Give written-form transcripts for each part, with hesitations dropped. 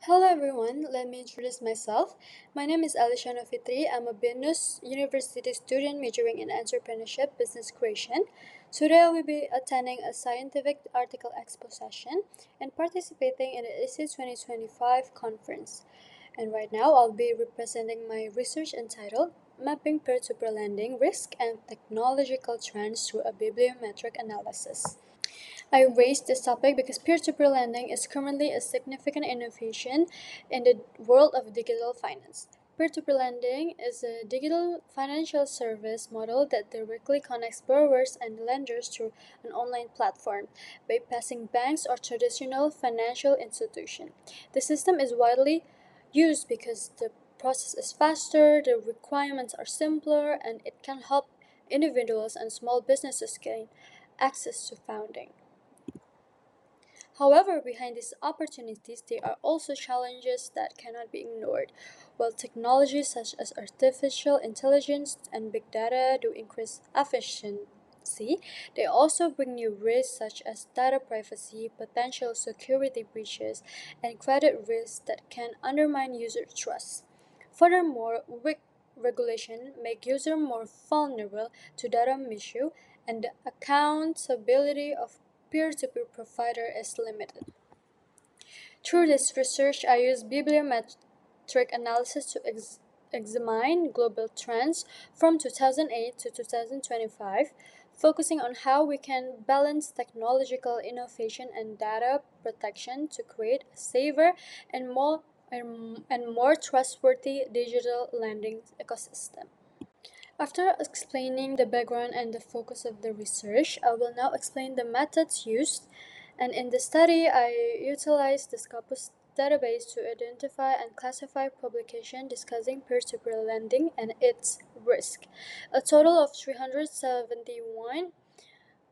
Hello everyone, let me introduce myself. My name is Ellysyah Novitry. I'm a Bina University student majoring in entrepreneurship business creation. Today I will be attending a scientific article expo session and participating in the ESSE 2025 conference. And right now I'll be representing my research entitled Mapping Peer-to-Peer Lending Risk and Technological Trends Through a Bibliometric Analysis. I raised this topic because peer-to-peer lending is currently a significant innovation in the world of digital finance. Peer-to-peer lending is a digital financial service model that directly connects borrowers and lenders through an online platform, bypassing banks or traditional financial institutions. The system is widely used because the process is faster, the requirements are simpler, and it can help individuals and small businesses gain access to funding. However, behind these opportunities, there are also challenges that cannot be ignored. While technologies such as artificial intelligence and big data do increase efficiency, they also bring new risks such as data privacy, potential security breaches, and credit risks that can undermine user trust. Furthermore, weak regulation make users more vulnerable to data misuse, and the accountability of peer-to-peer provider is limited. Through this research, I used bibliometric analysis to examine global trends from 2008 to 2025, focusing on how we can balance technological innovation and data protection to create a safer and more trustworthy digital lending ecosystem. After explaining the background and the focus of the research, I will now explain the methods used. And in the study, I utilized the Scopus database to identify and classify publications discussing peer-to-peer lending and its risk. A total of 371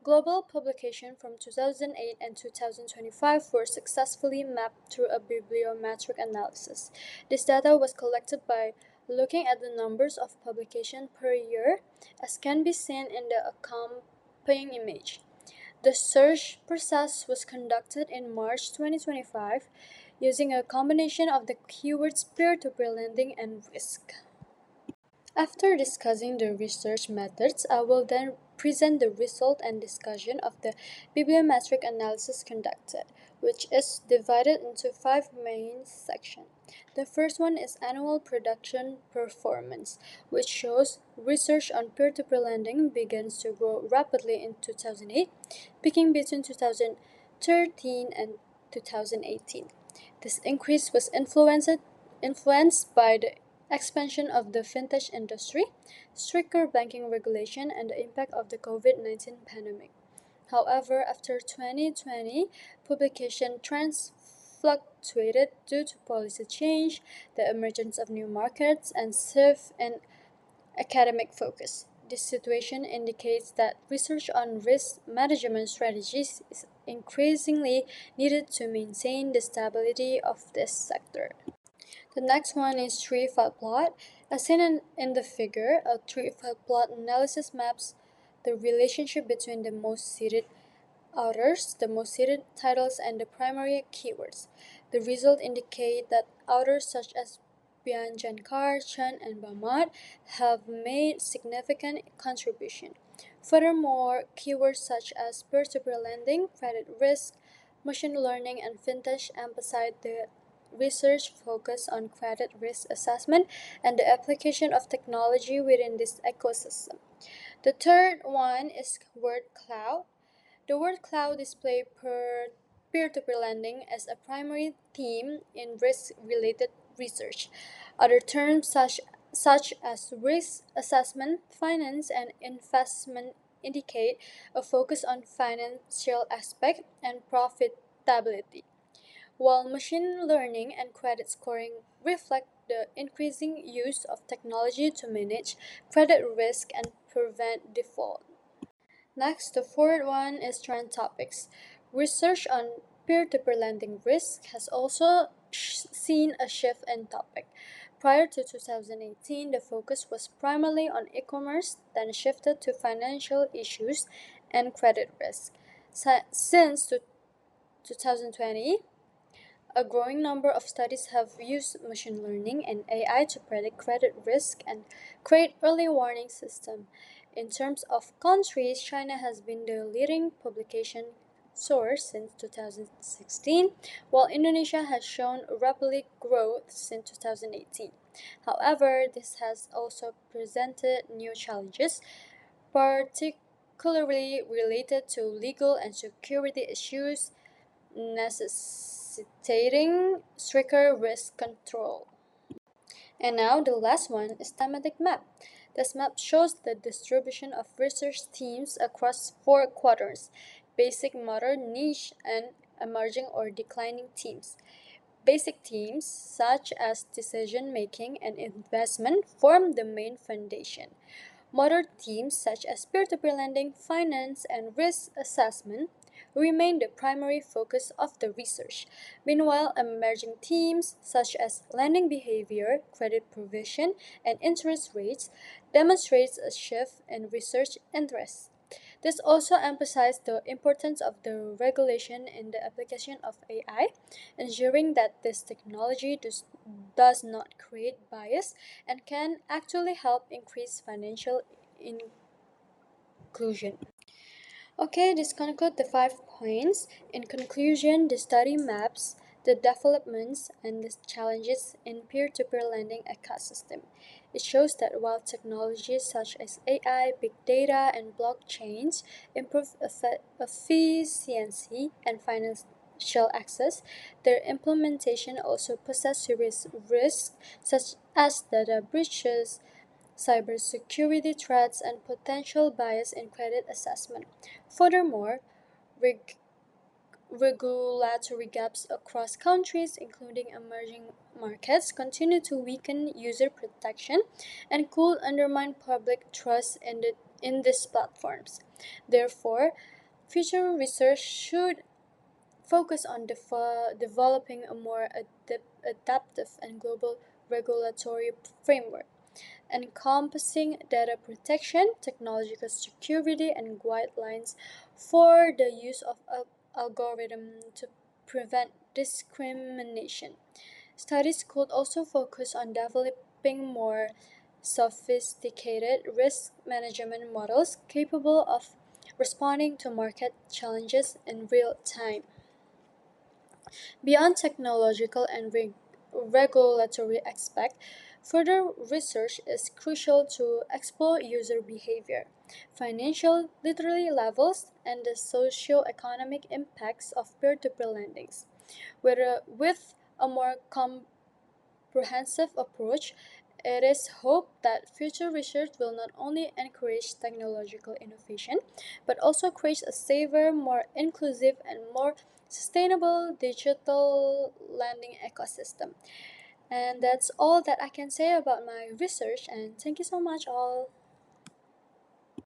global publications from 2008 and 2025 were successfully mapped through a bibliometric analysis. This data was collected by looking at the numbers of publications per year, as can be seen in the accompanying image. The search process was conducted in March 2025 using a combination of the keywords peer-to-peer lending and risk. After discussing the research methods, I will then present the result and discussion of the bibliometric analysis conducted, which is divided into five main sections. The first one is annual production performance, which shows research on peer-to-peer lending begins to grow rapidly in 2008, peaking between 2013 and 2018. This increase was influenced by the expansion of the fintech industry, stricter banking regulation, and the impact of the COVID-19 pandemic. However, after 2020, publication trends fluctuated due to policy change, the emergence of new markets, and shift in academic focus. This situation indicates that research on risk management strategies is increasingly needed to maintain the stability of this sector. The next one is tree-file plot. As seen in the figure, a tree-file plot analysis maps the relationship between the most cited authors, the most cited titles, and the primary keywords. The result indicate that authors such as Bianjankar, Chen, and Bamat have made significant contribution. Furthermore, keywords such as peer-to-peer lending, credit risk, machine learning, and fintech emphasize the research focus on credit risk assessment and the application of technology within this ecosystem. The third one is word cloud. The word cloud display peer-to-peer lending as a primary theme in risk-related research. Other terms such as risk assessment, finance, and investment indicate a focus on financial aspect and profitability, while machine learning and credit scoring reflect the increasing use of technology to manage credit risk and prevent default. Next, the fourth one is trend topics. Research on peer-to-peer lending risk has also seen a shift in topic. Prior to 2018, the focus was primarily on e-commerce, then shifted to financial issues and credit risk. Since 2020, A growing number of studies have used machine learning and AI to predict credit risk and create early warning system. In terms of countries, China has been the leading publication source since 2016, while Indonesia has shown rapid growth since 2018. However, this has also presented new challenges, particularly related to legal and security issues necessitating stricter risk control. And now the last one is thematic map. This map shows the distribution of research teams across four quadrants: basic, modern, niche, and emerging or declining teams. Basic teams, such as decision making and investment, form the main foundation. Modern teams, such as peer to peer lending, finance, and risk assessment, remain the primary focus of the research. Meanwhile, emerging themes such as lending behavior, credit provision, and interest rates demonstrates a shift in research interests. This also emphasized the importance of the regulation in the application of AI, ensuring that this technology does not create bias and can actually help increase financial inclusion. Okay, this concludes the 5 points. In conclusion, the study maps the developments and the challenges in peer-to-peer lending ecosystem. It shows that while technologies such as AI, big data, and blockchains improve efficiency and financial access, their implementation also poses serious risks such as data breaches, cybersecurity threats, and potential bias in credit assessment. Furthermore, reg- regulatory gaps across countries, including emerging markets, continue to weaken user protection and could undermine public trust in these platforms. Therefore, future research should focus on developing a more adaptive and global regulatory framework encompassing data protection, technological security, and guidelines for the use of algorithms to prevent discrimination. Studies could also focus on developing more sophisticated risk management models capable of responding to market challenges in real time. Beyond technological and regulatory aspects, further research is crucial to explore user behavior, financial literacy levels, and the socio-economic impacts of peer-to-peer lendings. With a more comprehensive approach, it is hoped that future research will not only encourage technological innovation, but also create a safer, more inclusive, and more sustainable digital lending ecosystem. And that's all that I can say about my research, and thank you so much, all.